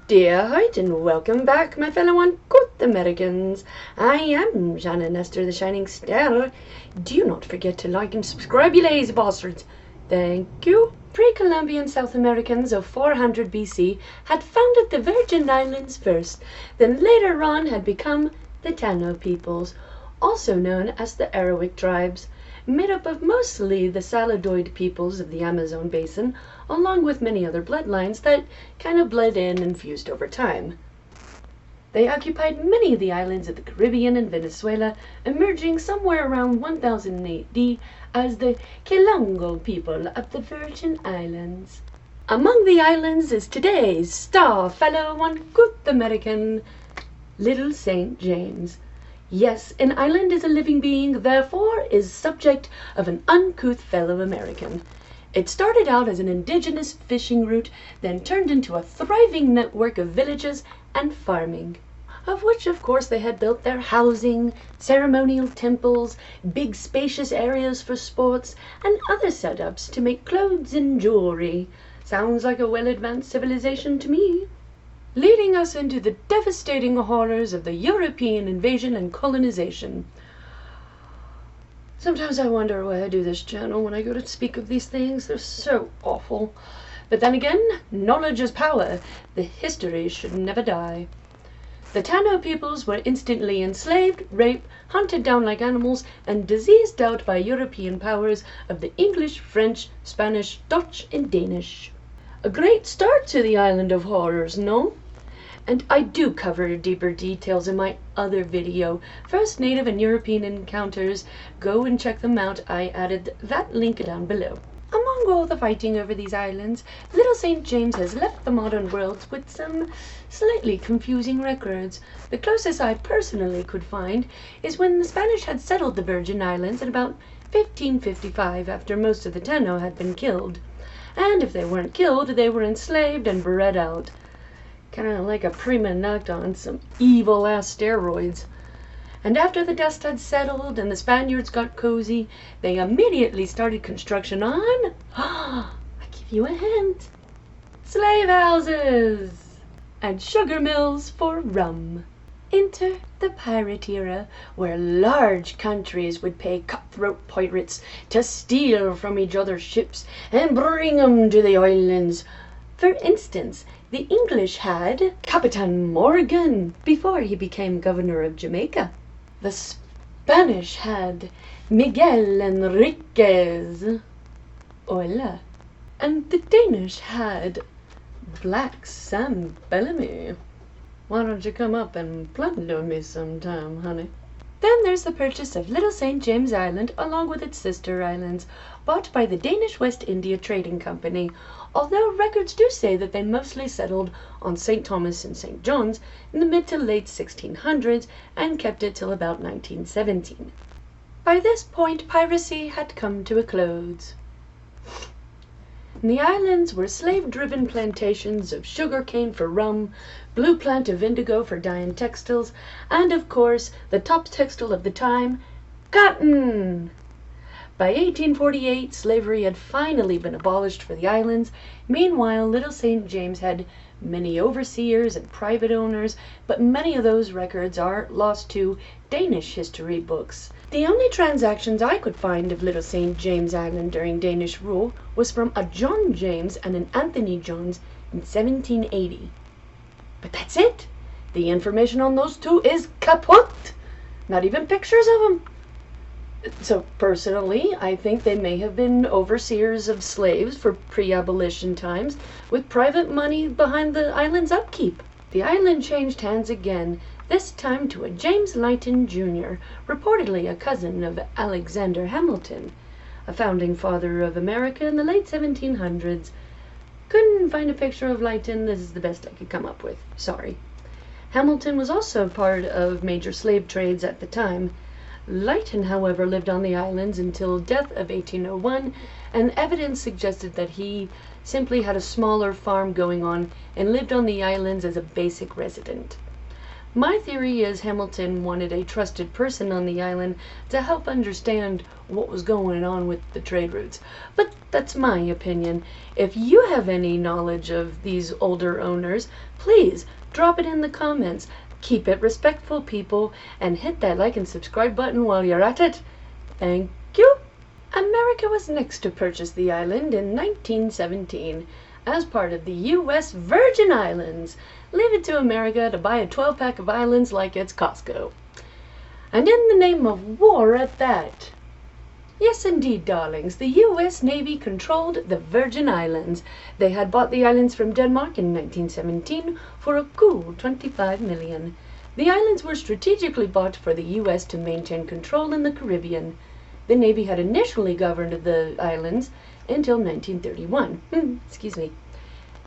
Dear height and welcome back, my fellow ungood Americans. I am Jana Nestor, the Shining Star. Do not forget to like and subscribe, you lazy bastards. Thank you. Pre-Columbian South Americans of 400 BC had founded the Virgin Islands first, then later on had become the Taino peoples, also known as the Arawak tribes, made up of mostly the Saladoid peoples of the Amazon basin, along with many other bloodlines that kind of bled in and fused over time. They occupied many of the islands of the Caribbean and Venezuela, emerging somewhere around 1000 AD as the Kilango people of the Virgin Islands. Among the islands is today's star fellow ungood American, Little St. James. Yes, an island is a living being, therefore is subject of an uncouth fellow American. It started out as an indigenous fishing route, then turned into a thriving network of villages and farming, of which of course they had built their housing, ceremonial temples, big spacious areas for sports, and other setups to make clothes and jewelry. Sounds like a well-advanced civilization to me. Leading us into the devastating horrors of the European invasion and colonization. Sometimes I wonder why I do this channel when I go to speak of these things. They're so awful. But then again, knowledge is power. The history should never die. The Taino peoples were instantly enslaved, raped, hunted down like animals, and diseased out by European powers of the English, French, Spanish, Dutch, and Danish. A great start to the Island of Horrors, no? And I do cover deeper details in my other video, First Native and European Encounters. Go and check them out. I added that link down below. Among all the fighting over these islands, Little St. James has left the modern world with some slightly confusing records. The closest I personally could find is when the Spanish had settled the Virgin Islands in about 1555, after most of the Taino had been killed. And if they weren't killed, they were enslaved and bred out. Kind of like a prima nocta on some evil-ass steroids. And after the dust had settled and the Spaniards got cozy, they immediately started construction on, I give you a hint, slave houses and sugar mills for rum. Enter the pirate era, where large countries would pay cutthroat pirates to steal from each other's ships and bring them to the islands. For instance, the English had Capitan Morgan before he became governor of Jamaica. The Spanish had Miguel Enriquez. Hola. And the Danish had Black Sam Bellamy. Why don't you come up and plunder me sometime, honey? Then there's the purchase of Little St. James Island along with its sister islands, bought by the Danish West India Trading Company, although records do say that they mostly settled on St. Thomas and St. John's in the mid to late 1600s and kept it till about 1917. By this point, piracy had come to a close. The islands were slave-driven plantations of sugar cane for rum, blue plant of indigo for dyeing textiles, and of course, the top textile of the time, cotton. By 1848, slavery had finally been abolished for the islands. Meanwhile, Little St. James had many overseers and private owners, but many of those records are lost to Danish history books. The only transactions I could find of Little St. James Island during Danish rule was from a John James and an Anthony Jones in 1780. But that's it. The information on those two is kaput. Not even pictures of them. So personally, I think they may have been overseers of slaves for pre-abolition times, with private money behind the island's upkeep. The island changed hands again, this time to a James Lytton Jr., reportedly a cousin of Alexander Hamilton, a founding father of America in the late 1700s. Couldn't find a picture of Lytton. This is the best I could come up with. Sorry. Hamilton was also part of major slave trades at the time. Lytton, however, lived on the islands until death of 1801, and evidence suggested that he simply had a smaller farm going on and lived on the islands as a basic resident. My theory is Hamilton wanted a trusted person on the island to help understand what was going on with the trade routes. But that's my opinion. If you have any knowledge of these older owners, please drop it in the comments. Keep it respectful, people, and hit that like and subscribe button while you're at it. Thank you. America was next to purchase the island in 1917 as part of the U.S. Virgin Islands. Leave it to America to buy a 12-pack of islands like it's Costco. And in the name of war at that. Yes, indeed, darlings, the U.S. Navy controlled the Virgin Islands. They had bought the islands from Denmark in 1917 for a cool $25 million. The islands were strategically bought for the U.S. to maintain control in the Caribbean. The Navy had initially governed the islands until 1931. Excuse me.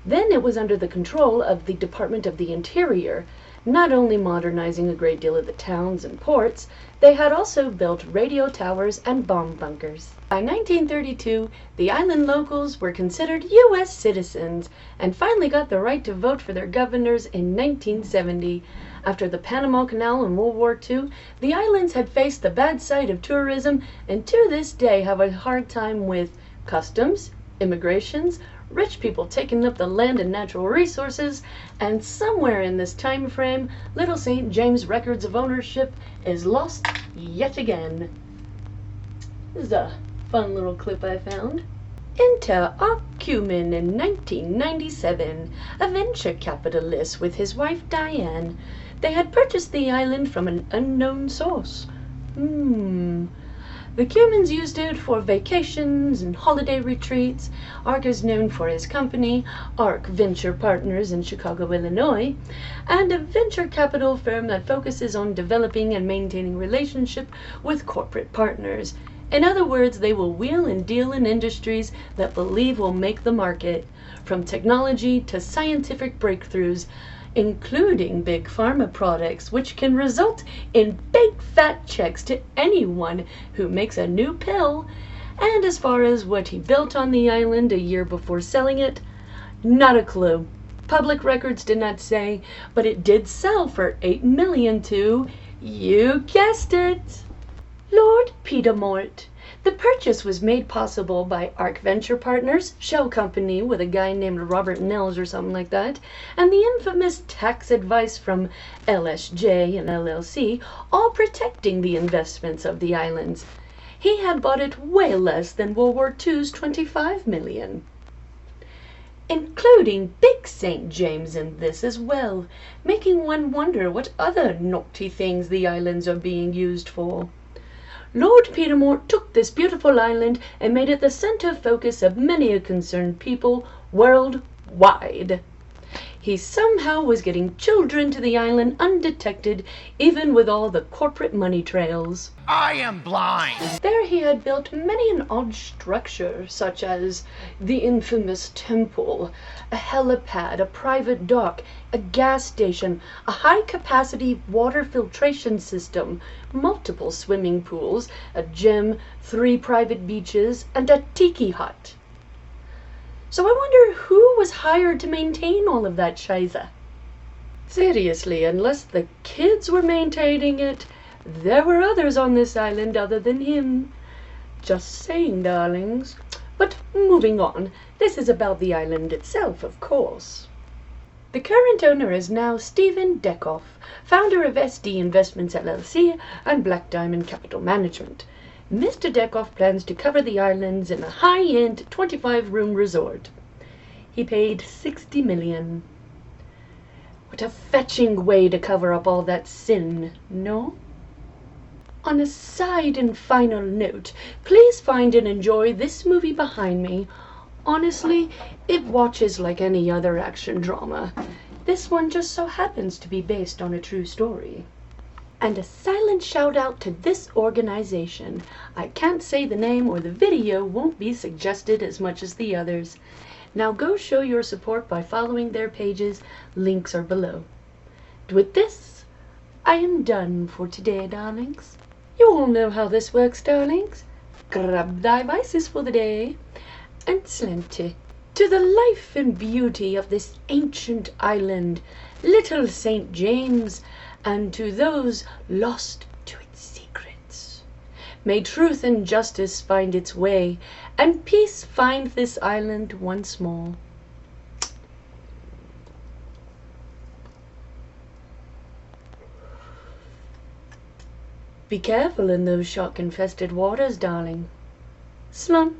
Then it was under the control of the Department of the Interior, not only modernizing a great deal of the towns and ports, they had also built radio towers and bomb bunkers. By 1932, the island locals were considered U.S. citizens and finally got the right to vote for their governors in 1970. After the Panama Canal and World War II, the islands had faced the bad side of tourism and to this day have a hard time with customs, immigrations, rich people taking up the land and natural resources, and somewhere in this time frame, Little St. James' records of ownership is lost yet again. This is a fun little clip I found. Enter Art Cumin in 1997, a venture capitalist with his wife Diane. They had purchased the island from an unknown source. The Cumins used it for vacations and holiday retreats. Ark is known for his company, Ark Venture Partners in Chicago, Illinois, and a venture capital firm that focuses on developing and maintaining relationship with corporate partners. In other words, they will wheel and deal in industries that believe will make the market, from technology to scientific breakthroughs, including big pharma products, which can result in big fat checks to anyone who makes a new pill. And as far as what he built on the island a year before selling it, not a clue. Public records did not say, but it did sell for $8 million to, you guessed it, Lord Petermort. The purchase was made possible by Ark Venture Partners, shell company with a guy named Robert Nels or something like that, and the infamous tax advice from LSJ and LLC, all protecting the investments of the islands. He had bought it way less than World War II's $25 million. Including Big St. James in this as well, making one wonder what other naughty things the islands are being used for. Lord Petermort took this beautiful island and made it the center focus of many a concerned people worldwide. He somehow was getting children to the island undetected, even with all the corporate money trails. I am blind! There he had built many an odd structure, such as the infamous temple, a helipad, a private dock, a gas station, a high-capacity water filtration system, multiple swimming pools, a gym, 3 private beaches, and a tiki hut. So I wonder who was hired to maintain all of that shiza. Seriously, unless the kids were maintaining it, there were others on this island other than him. Just saying, darlings. But moving on, this is about the island itself, of course. The current owner is now Stephen Deckoff, founder of SD Investments LLC and Black Diamond Capital Management. Mr. Deckoff plans to cover the islands in a high-end 25-room resort. He paid $60 million. What a fetching way to cover up all that sin, no? On a side and final note, please find and enjoy this movie behind me. Honestly, it watches like any other action drama. This one just so happens to be based on a true story. And a silent shout out to this organization. I can't say the name or the video won't be suggested as much as the others. Now go show your support by following their pages. Links are below. With this, I am done for today, darlings. You all know how this works, darlings. Grab thy vices for the day and slenty to the life and beauty of this ancient island, Little St. James, and to those lost to its secrets. May truth and justice find its way, and peace find this island once more. Be careful in those shark-infested waters, darling. Slán.